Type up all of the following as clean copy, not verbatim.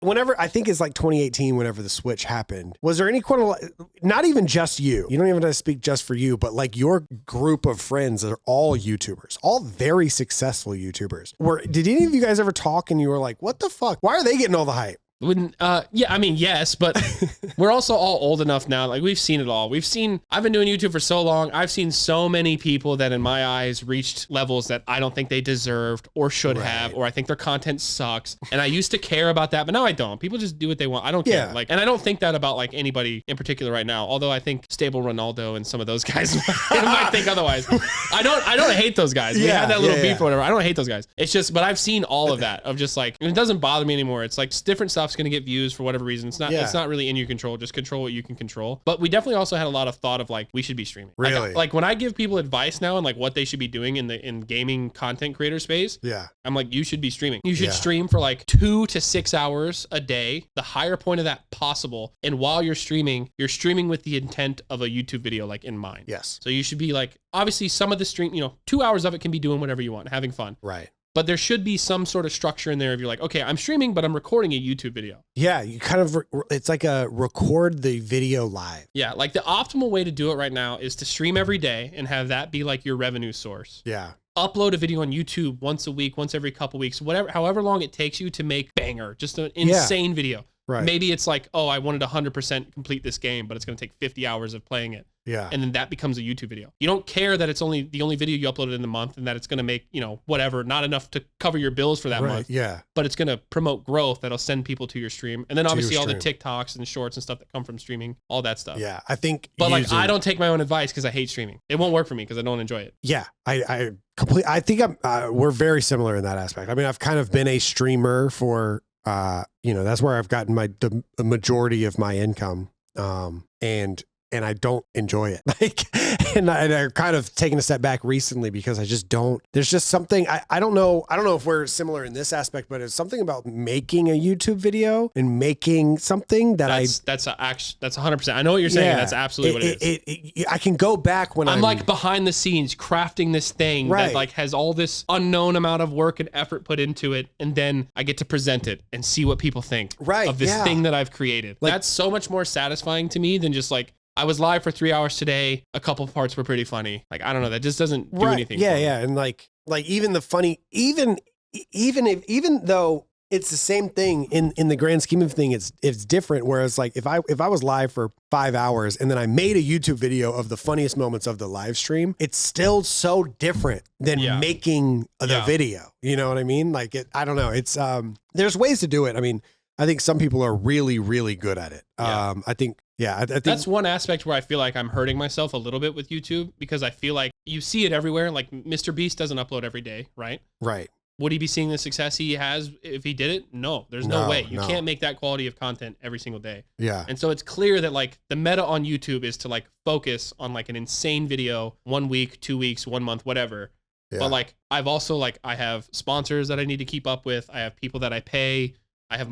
whenever, I think it's like 2018, whenever the switch happened, was there any not even just you don't even have to speak just for you, but like your group of friends are all YouTubers, all very successful YouTubers. Did any of you guys ever talk and you were like, what the fuck? Why are they getting all the hype? Yeah, I mean, yes, but we're also all old enough now. Like we've seen it all. I've been doing YouTube for so long. I've seen so many people that in my eyes reached levels that I don't think they deserved or should have, or I think their content sucks. And I used to care about that, but now I don't. People just do what they want. I don't care. Like, and I don't think that about like anybody in particular right now. Although I think Stable Ronaldo and some of those guys might think otherwise. I don't hate those guys. We had that little beef or whatever. I don't hate those guys. It's just, but I've seen all of that of just like, it doesn't bother me anymore. It's like different stuff going to get views for whatever reason. It's not really in your control. Just control what you can control. But we definitely also had a lot of thought of like, we should be streaming. Really? Like when I give people advice now and like what they should be doing in gaming content creator space. Yeah. I'm like, you should be streaming. You should stream for like 2 to 6 hours a day, the higher point of that possible. And while you're streaming with the intent of a YouTube video like in mind. Yes. So you should be like, obviously some of the stream, 2 hours of it can be doing whatever you want, having fun. Right. But there should be some sort of structure in there if you're like, okay, I'm streaming, but I'm recording a YouTube video. Yeah, you kind of, it's like a record the video live. Yeah, like the optimal way to do it right now is to stream every day and have that be like your revenue source. Yeah. Upload a video on YouTube once a week, once every couple weeks, however long it takes you to make banger, just an insane video. Right. Maybe it's like, oh, I wanted 100% complete this game, but it's going to take 50 hours of playing it. Yeah. And then that becomes a YouTube video. You don't care that it's the only video you uploaded in the month and that it's going to make, whatever, not enough to cover your bills for that month. Yeah. But it's going to promote growth that'll send people to your stream. And then obviously all the TikToks and shorts and stuff that come from streaming, all that stuff. Yeah. I think. But like, I don't take my own advice because I hate streaming. It won't work for me because I don't enjoy it. Yeah. I think we're very similar in that aspect. I mean, I've kind of been a streamer for, that's where I've gotten the majority of my income. And I don't enjoy it. Like, and I've kind of taken a step back recently because I just don't, there's just something, I don't know if we're similar in this aspect, but it's something about making a YouTube video and making something that's 100%. I know what you're saying. That's absolutely what it is. I can go back when I'm like behind the scenes crafting this thing that like has all this unknown amount of work and effort put into it. And then I get to present it and see what people think of this thing that I've created. Like, that's so much more satisfying to me than just like, I was live for 3 hours today. A couple parts were pretty funny. Like, I don't know. That just doesn't do anything. Yeah. Yeah. And like even the funny, even though it's the same thing in the grand scheme of things, it's different. Whereas like if I was live for 5 hours and then I made a YouTube video of the funniest moments of the live stream, it's still so different than making the video. You know what I mean? Like I don't know. It's, there's ways to do it. I mean, I think some people are really, really good at it. I think that's one aspect where I feel like I'm hurting myself a little bit with YouTube because I feel like you see it everywhere. Like Mr. Beast doesn't upload every day, right? Right. Would he be seeing the success he has if he did it? No, there's no way. You can't make that quality of content every single day. Yeah. And so it's clear that like the meta on YouTube is to like focus on like an insane video 1 week, 2 weeks, 1 month, whatever. Yeah. But like I've also I have sponsors that I need to keep up with. I have people that I pay. I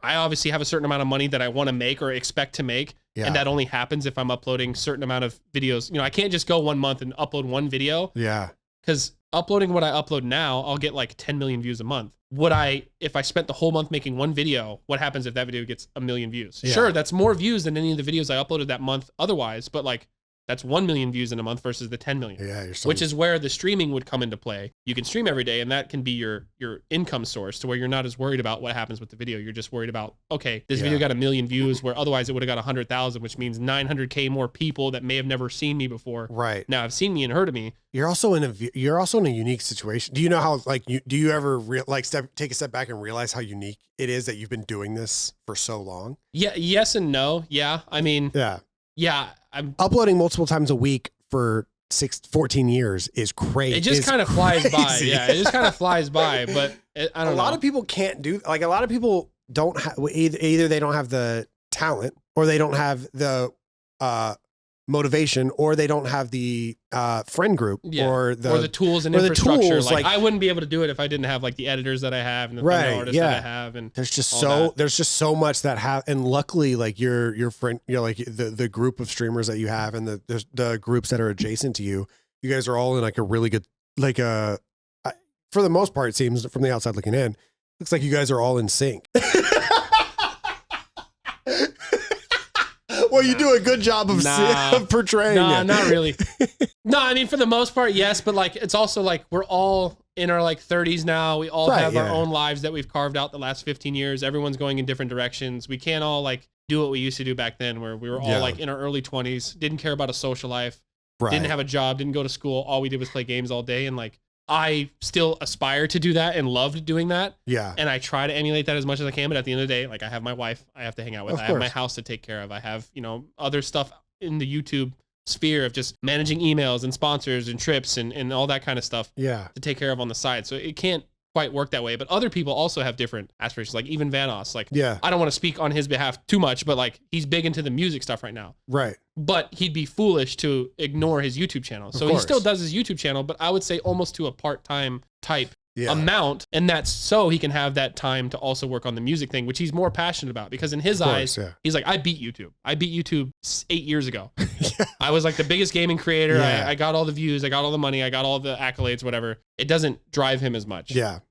obviously have a certain amount of money that I want to make or expect to make. Yeah. And that only happens if I'm uploading certain amount of videos. I can't just go 1 month and upload one video. Yeah. Because uploading what I upload now, I'll get like 10 million views a month. If I spent the whole month making one video, what happens if that video gets 1 million views? Yeah. Sure, that's more views than any of the videos I uploaded that month otherwise. But like, that's 1 million views in a month versus the 10 million. Yeah, which is where the streaming would come into play. You can stream every day and that can be your income source to where you're not as worried about what happens with the video. You're just worried about, okay, this video got 1 million views where otherwise it would have got 100,000, which means 900K more people that may have never seen me before. Right. Now have seen me and heard of me. You're also in a unique situation. Do you know how do you ever take a step back and realize how unique it is that you've been doing this for so long? Yeah. Yes and no. Yeah. I mean, yeah. I'm uploading multiple times a week for 14 years is crazy. It just kind of flies by. Yeah, it just kind of flies by. But I don't know. A lot of people can't do, like a lot of people don't have, either they don't have the talent or they don't have the motivation or they don't have the friend group or the tools and infrastructure. Like I wouldn't be able to do it if I didn't have like the editors that I have and the artists that I have. And there's just so much that have, and luckily like your friend, like the group of streamers that you have and the groups that are adjacent to you, you guys are all in like a really good, for the most part, it seems from the outside looking in, looks like you guys are all in sync. Well, you do a good job of portraying it. Not really. No, I mean, for the most part, yes. But like, it's also like we're all in our like 30s now. We all have our own lives that we've carved out the last 15 years. Everyone's going in different directions. We can't all like do what we used to do back then, where we were all like in our early 20s, didn't care about a social life, didn't have a job, didn't go to school. All we did was play games all day. And like, I still aspire to do that and loved doing that. Yeah. And I try to emulate that as much as I can. But at the end of the day, like I have my wife I have to hang out with. I have my house to take care of. I have, you know, other stuff in the YouTube sphere of just managing emails and sponsors and trips and all that kind of stuff to take care of on the side. So it can't quite work that way. But other people also have different aspirations. Like even Vanoss, like I don't want to speak on his behalf too much, but like he's big into the music stuff right now. Right. But he'd be foolish to ignore his YouTube channel. So he still does his YouTube channel, but I would say almost to a part-time type amount. And that's so he can have that time to also work on the music thing, which he's more passionate about, because in his eyes, he's like, I beat YouTube. I beat YouTube 8 years ago. I was like the biggest gaming creator. I got all the views. I got all the money. I got all the accolades, whatever. It doesn't drive him as much. Yeah.